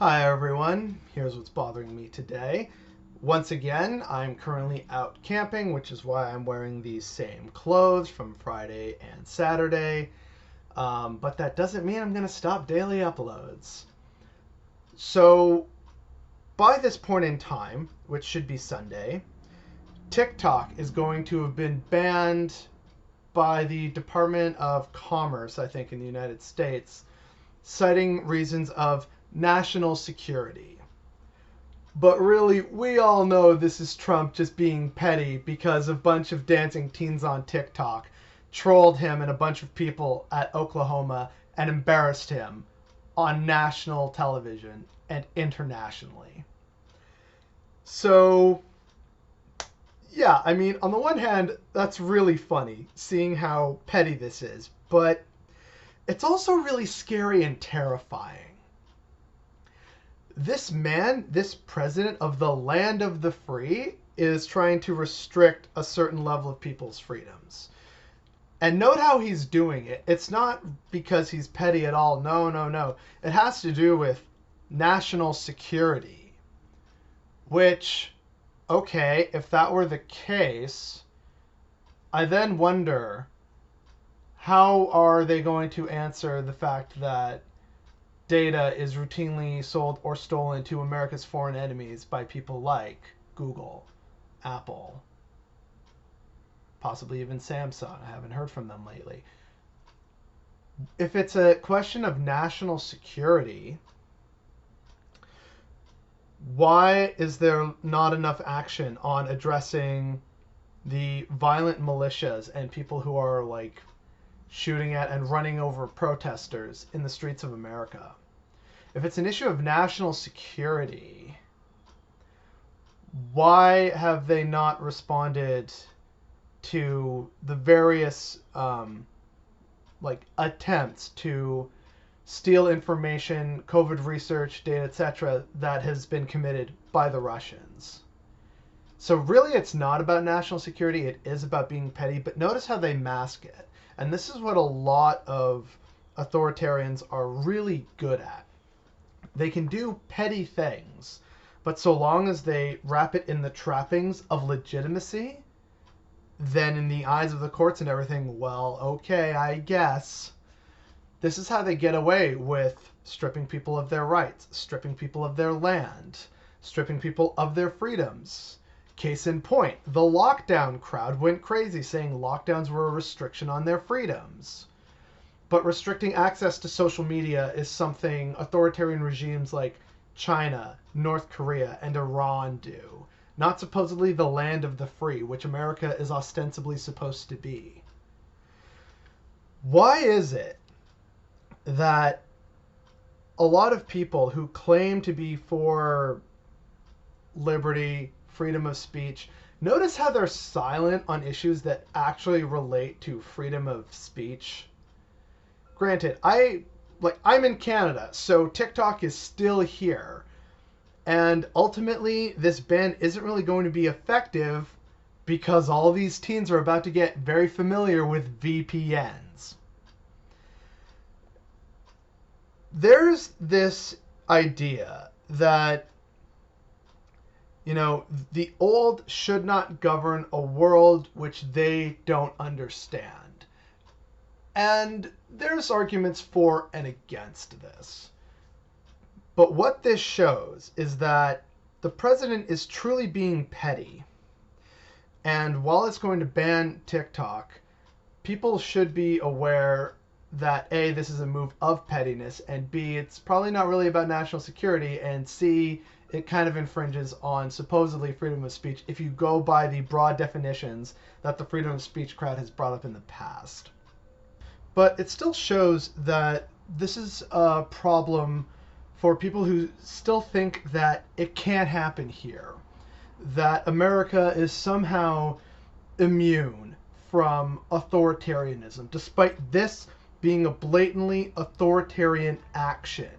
Hi everyone, here's what's bothering me today. Once again, I'm currently out camping, which is why I'm wearing these same clothes from Friday and Saturday. But that doesn't mean I'm going to stop daily uploads. So, by this point in time, which should be Sunday, TikTok is going to have been banned by the Department of Commerce, I think, in the United States, citing reasons of national security. But really, we all know this is Trump just being petty because a bunch of dancing teens on TikTok trolled him and a bunch of people at Oklahoma and embarrassed him on national television and internationally. So, yeah, I mean, on the one hand, that's really funny seeing how petty this is, but it's also really scary and terrifying. This man, this president of the land of the free, is trying to restrict a certain level of people's freedoms. And note how he's doing it. It's not because he's petty at all. No, no, no. It has to do with national security. Which, okay, if that were the case, I then wonder, how are they going to answer the fact that data is routinely sold or stolen to America's foreign enemies by people like Google, Apple, possibly even Samsung? I haven't heard from them lately. If it's a question of national security, why is there not enough action on addressing the violent militias and people who are like shooting at and running over protesters in the streets of America? If it's an issue of national security, why have they not responded to the various attempts to steal information, COVID research, data, etc., that has been committed by the Russians? So really, it's not about national security. It is about being petty. But notice how they mask it. And this is what a lot of authoritarians are really good at. They can do petty things, but so long as they wrap it in the trappings of legitimacy, then in the eyes of the courts and everything, well, okay, I guess. This is how they get away with stripping people of their rights, stripping people of their land, stripping people of their freedoms. Case in point, the lockdown crowd went crazy saying lockdowns were a restriction on their freedoms. But restricting access to social media is something authoritarian regimes like China, North Korea, and Iran do. Not supposedly the land of the free, which America is ostensibly supposed to be. Why is it that a lot of people who claim to be for liberty, freedom of speech, notice how they're silent on issues that actually relate to freedom of speech? Granted, I'm in Canada, so TikTok is still here. And ultimately, this ban isn't really going to be effective because all these teens are about to get very familiar with VPNs. There's this idea that, the old should not govern a world which they don't understand. And there's arguments for and against this. But what this shows is that the president is truly being petty. And while it's going to ban TikTok, people should be aware that A, this is a move of pettiness, and B, it's probably not really about national security, and C, it kind of infringes on supposedly freedom of speech if you go by the broad definitions that the freedom of speech crowd has brought up in the past. But it still shows that this is a problem for people who still think that it can't happen here, that America is somehow immune from authoritarianism, despite this being a blatantly authoritarian action.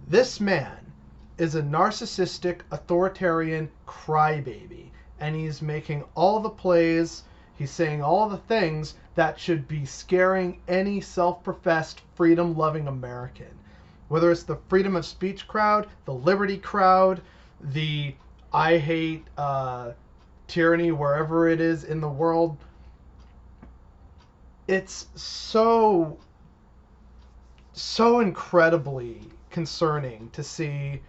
This man is a narcissistic authoritarian crybaby, and he's making all the plays, he's saying all the things that should be scaring any self-professed freedom-loving American. Whether it's the freedom of speech crowd, the liberty crowd, the I hate tyranny wherever it is in the world, it's so incredibly concerning to see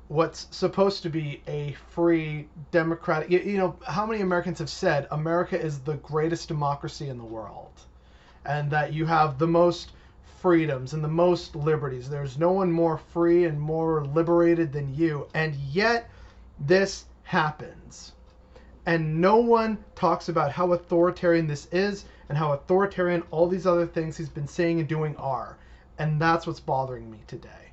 what's supposed to be a free democratic, you know, how many Americans have said America is the greatest democracy in the world, and that you have the most freedoms and the most liberties. There's no one more free and more liberated than you, and yet this happens. And no one talks about how authoritarian this is and how authoritarian all these other things he's been saying and doing are. And that's what's bothering me today.